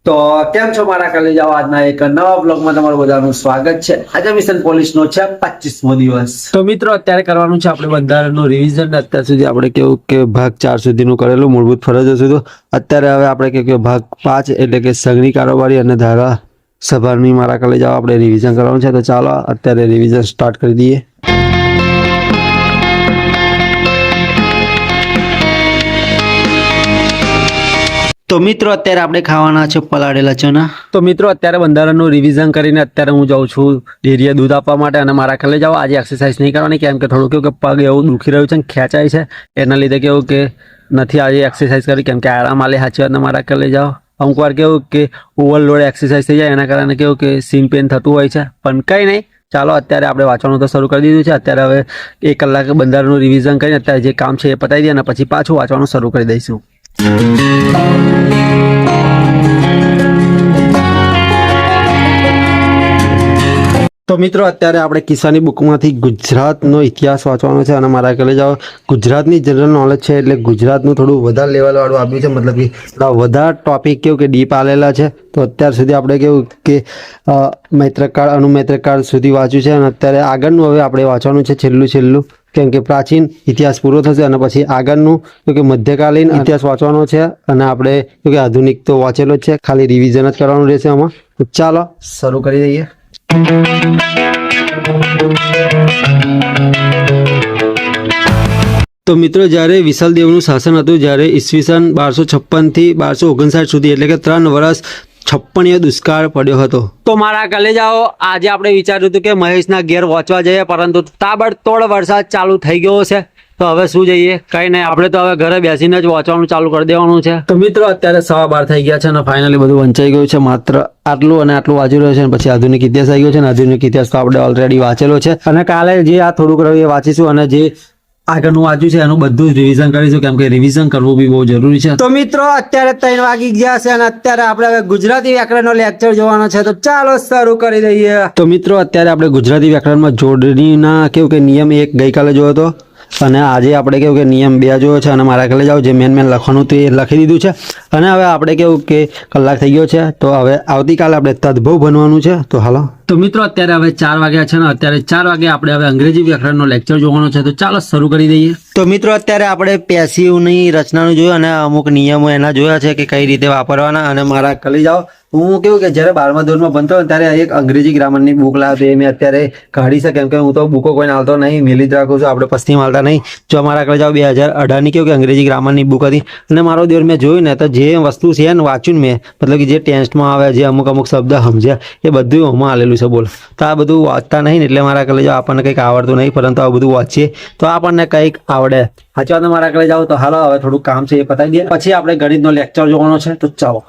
તો કેમ છો મારા કલેજાઓ? આજના એક નવા બ્લોગમાં તમારું બધાનું સ્વાગત છે। આજે મિશન પોલીસનો છે 25મો દિવસ। તો મિત્રો અત્યારે કરવાનું છે આપણે બંધારણનું રિવિઝન। અત્યાર સુધી આપણે કેવું કે ભાગ 4 સુધીનું કરેલું મૂળભૂત ફરજો સુધી। અત્યારે હવે આપણે કે ભાગ 5 એટલે કે સંઘની કારોબારી અને ધારા સભાની મારા કલેજાઓ આપણે રિવિઝન કરવાનું છે। તો ચાલો અત્યારે રિવિઝન સ્ટાર્ટ કરી દઈએ। તો મિત્રો અત્યારે આપણે ખાવાના છે પલાળેલા ચણા। તો મિત્રો અત્યારે બંધારણનું રિવિઝન કરીને અત્યારે હું જાઉં છું ડેરીએ દૂધ આપવા માટે। અને મારા ખ્યાલે જાઓ આજે એક્સરસાઇઝ નહીં કરવાની, કેમ કે થોડું કેવું કે પગ એવું દુખી રહ્યું છે ને ખેંચાય છે, એના લીધે કેવું કે નથી આજે એક્સરસાઇઝ કરી, કેમ કે આરામ આલે સાચી વાત મારા ખ્યાલે જાઓ। અમુક વાર કેવું કે ઓવરલોડ એક્સરસાઇઝ થઈ જાય એના કારણે કેવું કે સીન પેન થતું હોય છે, પણ કંઈ નહીં। ચાલો અત્યારે આપણે વાંચવાનું તો શરૂ કરી દીધું છે। અત્યારે હવે 1 કલાક બંધારણનું રિવિઝન કરીને અત્યારે જે કામ છે એ પતાવી દઈએ અને પછી પાછું વાંચવાનું શરૂ કરી દઈશું। તો મિત્રો અત્યારે આપણે કિસ્સાની બુકમાંથી ગુજરાતનો ઇતિહાસ વાંચવાનો છે। અને મારા કહેલે જાઓ ગુજરાતની જનરલ નોલેજ છે એટલે ગુજરાતનું થોડું વધારે લેવલવાળું આપ્યું છે, મતલબ કે વધારે ટોપિક કેવું કે ડીપ આલેલા છે। તો અત્યાર સુધી આપણે કેવું કે મૈત્રકાળ અનુમૈત્રકાળ સુધી વાંચ્યું છે, અને અત્યારે આગળનું હવે આપણે વાંચવાનું છે છેલ્લું, કેમ કે પ્રાચીન ઇતિહાસ પૂરો થશે અને પછી આગળનું કે મધ્યકાલીન ઇતિહાસ વાંચવાનો છે। અને આપણે કે આધુનિક તો વાંચેલો જ છે, ખાલી રિવિઝન જ કરવાનું રહેશે આમાં। તો ચાલો શરૂ કરી દઈએ। તો મિત્રો જ્યારે વિશાલદેવનું શાસન હતું, જ્યારે ઈસવીસન 1256 થી 1259 સુધી એટલે કે 3 વર્ષ 56 દુષ્કાળ પડ્યો હતો। તો મારા કલેજાઓ આજે આપણે વિચાર્યું હતું કે મહેશના ઘેર વાંચવા જઈએ, પરંતુ તાબડતોડ વરસાદ ચાલુ થઈ ગયો છે। તો હવે શું જઈએ, કઈ નહીં, આપણે તો હવે ઘરે બેસીને જ વાંચવાનું ચાલુ કરી દેવાનું છે। તો મિત્રો અત્યારે 12:15 થઈ ગયા છે અને ફાઇનલી બધું વંચાઈ ગયું છે। માત્ર આટલું અને આટલું વાંચી રહ્યું છે અને પછી આધુનિક ઇતિહાસ આવી ગયો છે, અને આધુનિક ઇતિહાસ તો આપણે ઓલરેડી વાંચેલો છે, અને કાલે જે આ થોડુંક રહ્યું એ વાંચીશું, અને જે આગળનું વાંચ્યું છે એનું બધું જ રિવિઝન કરીશું, કેમ કે રિવિઝન કરવું બી બહુ જરૂરી છે। તો મિત્રો અત્યારે 3 વાગી ગયા છે અને અત્યારે આપણે હવે ગુજરાતી વ્યાકરણનો લેક્ચર જોવાનો છે, તો ચાલો શરૂ કરી દઈએ। તો મિત્રો અત્યારે આપણે ગુજરાતી વ્યાકરણમાં જોડણીના કેવું કે નિયમ 1 ગઈકાલે જોયો હતો, અને આજે આપણે કેવું કે નિયમ 2 જોયો છે। અને મારા કલે જાઓ જે મેન લખવાનું હતું એ લખી દીધું છે, અને હવે આપણે કેવું કે કલાક થઈ ગયો છે, તો હવે આવતીકાલે આપણે તદભવ બનવાનું છે। તો હાલો, તો મિત્રો અત્યારે હવે 4 વાગ્યા છે ને અત્યારે 4 વાગે આપણે હવે અંગ્રેજી વ્યાકરણનો લેક્ચર જોવાનો છે, તો ચાલો શરૂ કરી દઈએ। તો મિત્રો અત્યારે આપણે પેસિવની રચનાનું જોયું અને અમુક નિયમો એના જોયા છે કે કઈ રીતે વાપરવાના। અને મારા કલી જાઓ હું કેવું કે જ્યારે 12મા ધોરણમાં ભણતો ત્યારે એક અંગ્રેજી ગ્રામરની બુક લાવ્યો, એ મેં અત્યારે કાઢી છે, કેમ કે હું તો બુકો કોઈને હાલતો નહીં, મેલી જ રાખું છું, આપણે પશ્ચિમ હાલતા નહીં। જો મારા કલે જાઓ 2018ની કેવું કે અંગ્રેજી ગ્રામરની બુક હતી, અને મારો દેર મેં જોયું ને તો જે વસ્તુ છે ને વાંચ્યું મેં, મતલબ કે જે ટેન્સમાં આવે, જે અમુક શબ્દ સમજ્યા, એ બધું આમાં આલેલું છે, બોલ। તો આ બધું વાંચતા નહીં એટલે મારા કલે જાઓ આપણને કંઈક આવડતું નહીં, પરંતુ આ બધું વાંચીએ તો આપણને કંઈક આવડે। સાચી વાત મારા કલે જાઓ। તો હાલો હવે થોડું કામ છે એ પતાવી દઈએ, પછી આપણે ગણિતનો લેક્ચર જોવાનો છે, તો ચાલો।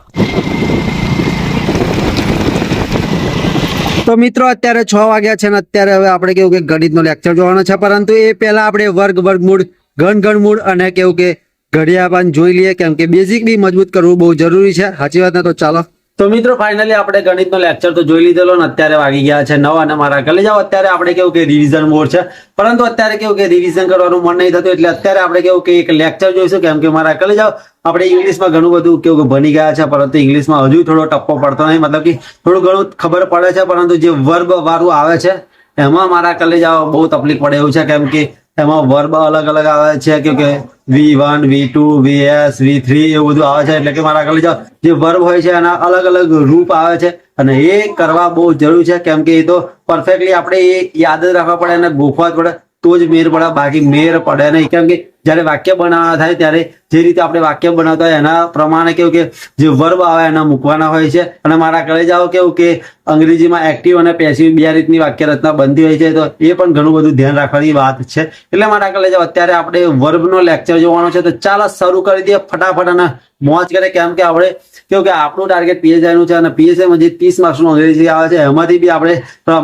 તો મિત્રો અત્યારે 6 વાગ્યા છે ને અત્યારે હવે આપણે કેવું કે ગણિતનો લેક્ચર જોવાનો છે, પરંતુ એ પહેલા આપણે વર્ગમૂળ, ઘનમૂળ અને કેવું કે ઘડિયાળ જોઈ લઈએ, કેમ કે બેઝિક બી મજબૂત કરવું બહુ જરૂરી છે। સાચી વાત ને? તો ચાલો। તો મિત્રો ફાઇનલી આપણે ગણિતનો લેક્ચર તો જોઈ લીધેલો ને અત્યારે વાગી ગયા છે 9, અને મારા કલે જાઓ અત્યારે આપણે કેવું કે રિવિઝન મોડ છે, પરંતુ અત્યારે કેવું કે રિવિઝન કરવાનું મન નહીં થતું, એટલે અત્યારે આપણે કેવું કે એક લેક્ચર જોઈશું, કેમ કે મારા કલે જાઓ આપણે ઇંગ્લિશમાં ઘણું બધું કેવું કે ભણી ગયા છે, પરંતુ ઇંગ્લિશમાં હજુ થોડો ટપ્પો પડતો નહીં, મતલબ કે થોડું ઘણું ખબર પડે છે, પરંતુ જે વર્બ વાળું આવે છે એમાં મારા કલે જાઓ બહુ તકલીફ પડે એવું છે, કેમ કે એમાં વર્બ અલગ અલગ આવે છે, કે V1 V2 VS V3 એવું બધું આવે છે, એટલે કે મારા કલે જાઓ જે વર્બ હોય છે એના અલગ અલગ રૂપ આવે છે, અને એ કરવા બહુ જરૂરી છે, કેમ કે એ તો પરફેક્ટલી આપણે એ યાદ જ રાખવા પડે અને ગોખવા જ પડે, તો જ મેર પડે, બાકી મેર પડે નહીં। કેમ કે જ્યારે વાક્ય બનાવવા થાય ત્યારે જે રીતે આપણે વાક્ય બનાવતા હોય એના પ્રમાણે કેવું કે જે વર્બ આવે એના મૂકવાના હોય છે। અને મારા કલે જાઓ કેવું કે અંગ્રેજીમાં એક્ટિવ અને પેસિવ 2 રીતની વાક્ય રચના બનતી હોય છે, તો એ પણ ઘણું બધું ધ્યાન રાખવાની વાત છે। એટલે મારા કલે જાઓ અત્યારે આપણે વર્બનો લેક્ચર જોવાનો છે, તો ચાલો શરૂ કરી દઈએ ફટાફટ અને મોજ કરે, કેમ કે આપણે કેવું કે આપણું ટાર્ગેટ PSI નું છે, અને PSIમાં જે 30 માર્ક્સનું અંગ્રેજી આવે છે એમાંથી બી આપણે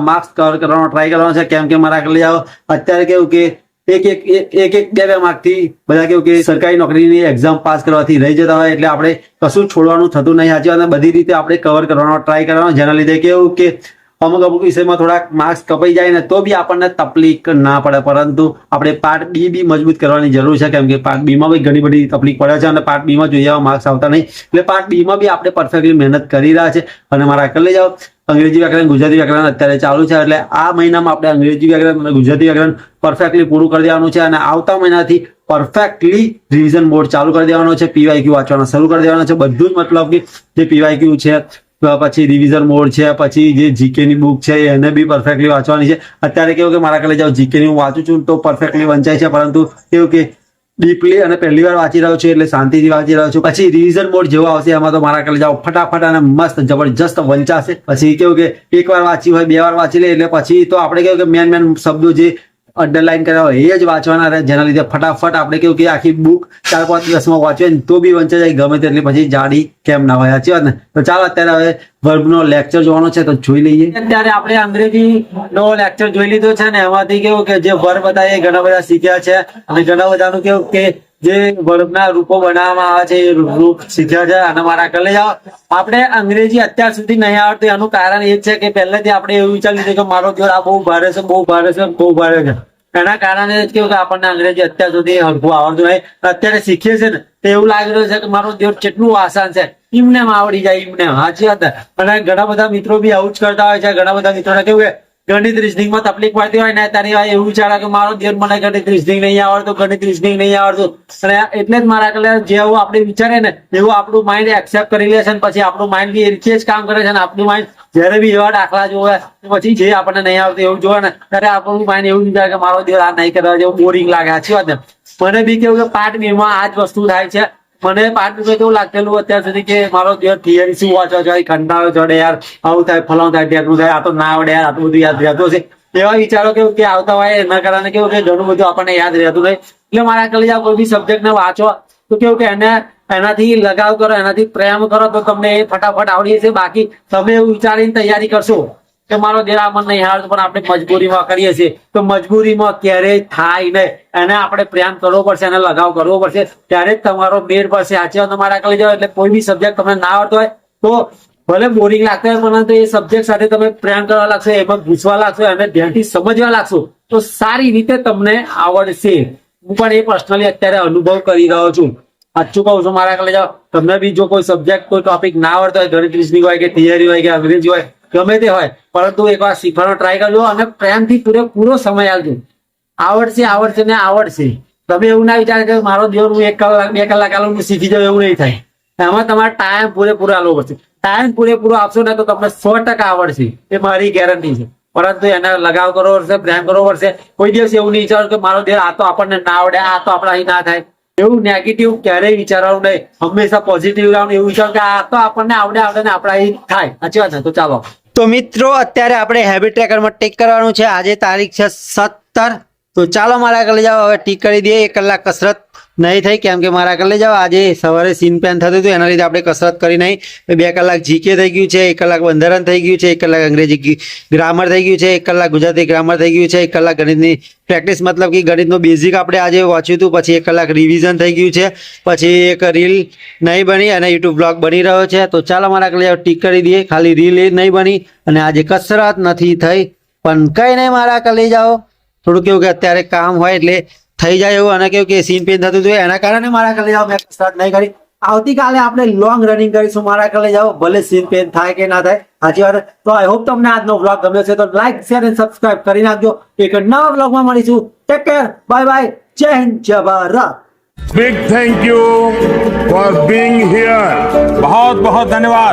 માર્ક્સ કવર કરવાનો ટ્રાય કરવાનો છે, કેમ કે મારા કલે જાઓ અત્યારે કેવું કે એક 2 માર્કથી બધા કેવું કે સરકારી નોકરીની એક્ઝામ પાસ કરવાથી રહી જતા હોય, એટલે આપણે કશું છોડવાનું થતું નહીં। સાચી વાત, બધી રીતે આપણે કવર કરવાનો ટ્રાય કરવાનો, જેના લીધે કેવું કે અમુક વિષયમાં થોડાક માર્ક્સ કપાઈ જાય ને તો બી આપણને તકલીફ ના પડે, પરંતુ આપણે પાર્ટ બી બી મજબૂત કરવાની જરૂર છે, કેમ કે પાર્ટ બી માં બી ઘણી બધી તકલીફ પડે છે અને પાર્ટ બી માં જોઈએ એવા માર્ક્સ આવતા નહીં. એટલે પાર્ટ બી માં બી આપણે પરફેક્ટલી મહેનત કરી રહ્યા છે. અને મારા આગળ લઈ જાઓ, અંગ્રેજી વ્યાકરણ, ગુજરાતી વ્યાકરણ અત્યારે ચાલુ છે, એટલે આ મહિનામાં આપણે અંગ્રેજી વ્યાકરણ અને ગુજરાતી વ્યાકરણ પરફેક્ટલી પૂરું કરી દેવાનું છે અને આવતા મહિનાથી પરફેક્ટલી રિવિઝન મોડ ચાલુ કરી દેવાનો છે. પીવાયક્યુ વાંચવાના શરૂ કરી દેવાના છે. બધું જ મતલબ કે જે પીવાયક્યુ છે, પછી રિવિઝન મોડ છે, પછી જે જીકે ની બુક છે એને બી પરફેક્ટલી વાંચવાની છે. અત્યારે કેવું કે મારા આગળ જાઓ જીકે ની હું વાંચું છું તો પરફેક્ટલી વંચાય છે, પરંતુ કેવું કે ડીપલી અને પહેલી વાર વાંચી રહ્યો છું એટલે શાંતિથી વાંચી રહ્યો છું. પછી રિવિઝન મોડ જેવો આવશે એમાં તો મારા આગળ જાઓ ફટાફટ અને મસ્ત જબરજસ્ત વંચાશે. પછી કેવું કે એક વાર વાંચી હોય, 2 વાર વાંચી લે એટલે પછી તો આપણે કેવું કે મેન શબ્દો જે અંડરલાઈન કર્યા હોય એ જ વાંચવાના રહે, જેના લીધે ફટાફટ આપણે કેવું કે આખી બુક 4-5 દિવસમાં વાંચીએ ને તો બી વંચાઈ જાય ગમે તેટલી, પછી જાડી કેમ ના હોય. સાચી વાત ને? તો ચાલો અત્યારે હવે વર્બનો લેક્ચર જોવાનો છે તો જોઈ લઈએ. અત્યારે આપણે અંગ્રેજી નો લેક્ચર જોઈ લીધો છે ને એમાંથી કેવું કે જે વર્બ હતા એ ઘણા બધા શીખ્યા છે અને ઘણા બધાનું કેવું કે જે વર્બના રૂપો બનાવવામાં આવે છે એ રૂપ શીખ્યા છે. અને મારા આગળ લઈ જાઓ, આપણે અંગ્રેજી અત્યાર સુધી નહીં આવડતું એનું કારણ એ છે કે પહેલેથી આપણે એવું વિચારી લીધું કે મારો જોર આ બહુ ભારે છે, બહુ ભારે છે, બહુ ભારે છે. એના કારણે જ કેવું કે આપણને અંગ્રેજી અત્યાર સુધી હરખું આવડતું નહીં. અત્યારે શીખીએ છે ને તો એવું લાગી રહ્યું છે કે મારું જોર કેટલું આસાન છે, એમને આવડી જાય એમને. સાચી વાત. અને ઘણા બધા મિત્રો બી આવું જ કરતા હોય છે. ઘણા બધા મિત્રોને કેવું કે ગણિત રીઝનિંગમાં તકલીફ પડતી હોય ને ત્યારે એવું વિચારે કે મારો દેર મને ગણિત રીઝનિંગ નહીં આવડતું, ગણિત રીઝનિંગ નહીં આવડતું. અને એટલે જ મારા આગળ જેવું આપણે વિચારે ને એવું આપણું માઇન્ડ એક્સેપ્ટ કરી લે છે અને પછી આપણું માઇન્ડ બી એ રીતે જ કામ કરે છે. અને આપણું માઇન્ડ જયારે બી એવા દાખલા જોવે પછી જે આપણને નહીં આવતું એવું જોવે ને ત્યારે આપણું માઇન્ડ એવું વિચારે કે મારો દેર આ નહીં કરવા જેવું બોરિંગ લાગે. સાચી વાત ને? મને બી કેવું કે પાર્ટ 2 માં આ જ વસ્તુ થાય છે. મને પાર્ટ 2 કેવું લાગેલું અત્યાર સુધી કે મારો દેર થિયરી શું વાંચવા જાય, કંટાળો ચડે યાર, આવું થાય, ફલાણું થાય, ટેકનું થાય, આ તો ના આવડે યાર, આટલું બધું યાદ રહેતું હશે. એવા વિચારો કેવું કે આવતા હોય એના કારણે કેવું કે ઘણું બધું આપણને યાદ રહેતું નહીં. એટલે મારા આગળ જાઓ કોઈ બી સબ્જેક્ટ ને વાંચો તો કેવું કે એનાથી લગાવ કરો, એનાથી પ્રેમ કરો તો તમને એ ફટાફટ આવડી જશે. બાકી તમે એવું વિચારીને તૈયારી કરશો કે મારો દેરા મન નહીં આવડતું પણ આપણે મજબૂરીમાં કરીએ છીએ તો મજબૂરીમાં ક્યારેય થાય નહીં. એને આપણે પ્રેમ કરવો પડશે, એને લગાવ કરવો પડશે, ત્યારે જ તમારો મેળ પડશે. સાચી વાત. મારા આગળ જાઓ એટલે કોઈ બી સબ્જેક્ટ તમને ના આવડતો હોય તો ભલે બોરિંગ લાગતો હોય પરંતુ એ સબ્જેક્ટ સાથે તમે પ્રેમ કરવા લાગશો, એમાં ઘૂસવા લાગશો, એને ધ્યાનથી સમજવા લાગશો તો સારી રીતે તમને આવડશે. હું પણ એ પર્સનલી અત્યારે અનુભવ કરી રહ્યો છું. સાચું કહું છું. મારા આગળ જાઓ તમને બી જો કોઈ સબ્જેક્ટ, કોઈ ટોપિક ના આવડતો હોય, ગણિત રીઝનિંગ હોય કે થિયરી હોય કે અંગ્રેજી હોય, ગમે તે હોય, પરંતુ એકવાર શીખવાનો ટ્રાય કરજો અને પ્રેમથી પૂરેપૂરો સમય આપજો. આવડશે ને આવડશે. તમે એવું ના વિચારે કે મારો દિવસ હું 1 કલાક 2 કલાક આલું શીખી જાઉં, એવું નહીં થાય. એમાં તમારે ટાઈમ પૂરેપૂરો આપવો પડશે. ટાઈમ પૂરેપૂરો આપશો ને તો તમને 100% આવડશે, એ મારી ગેરંટી છે. પરંતુ એને લગાવ કરવો પડશે, પ્રેમ કરવો પડશે. કોઈ દિવસ એવું નહીં વિચારો કે મારો દેર આ તો આપણને ના આવડે, આ તો આપણા અહીં ના થાય. એવું નેગેટિવ ક્યારેય વિચારવાનું નહીં. હંમેશા પોઝિટિવ રહેવાનું. એવું વિચારો કે આ તો આપણને આવડે ને આપણા અહીં થાય. સાચી વાત ને? તો ચાલો. તો મિત્રો અત્યારે આપણે હેબિટ ટ્રેકરમાં ટીક કરવાનું છે. આજે તારીખ છે 17. તો ચાલો મારા આગળ લઈ જાઓ, હવે ટીક કરી દઈએ. 1 કલાક કસરત નહીં થઈ કેમ કે મારા આગળ લઈ જાઓ આજે સવારે સીન પેન થતું હતું એના લીધે આપણે કસરત કરી નહીં. 2 કલાક જીકે થઈ ગયું છે, 1 કલાક બંધારણ થઈ ગયું છે, 1 કલાક અંગ્રેજી ગ્રામર થઈ ગયું છે, 1 કલાક ગુજરાતી ગ્રામર થઈ ગયું છે, 1 કલાક ગણિતની પ્રેક્ટિસ મતલબ કે ગણિતનું બેઝિક આપણે આજે વાંચ્યું હતું, પછી 1 કલાક રિવિઝન થઈ ગયું છે, પછી એક રીલ નહીં બની અને યુટ્યુબ બ્લોગ બની રહ્યો છે. તો ચાલો મારા આગળ જાઓ ટીક કરી દઈએ. ખાલી રીલ એ નહીં બની અને આજે કસરત નથી થઈ પણ કંઈ નહીં. મારા આગળ લઈ જાઓ. થોડું કેવું કે અત્યારે કામ હોય એટલે થઈ જાય એવું અને કેવું કે સીન પેન થતું હતું એના કારણે મારા આગળ લઈ જાઓ મેં કસરત નહીં કરી. આવતીકાલે આપણે લોંગ રનિંગ કરીશું. મારા આગળ લઈ જાઓ ભલે સીન પેન થાય કે ના થાય. સાચી વાત. તો આઈ હોપ તમને આજનો બ્લોગ ગમ્યો છે તો લાઈક શેર અને સબસ્ક્રાઇબ કરી નાખજો. એક નવા બ્લોગમાં મળીશું. ટેક કેર, બાય બાય, જય હિન્દ, જય Bharat. Big thank you for being here. बहुत बहुत धन्यवाद.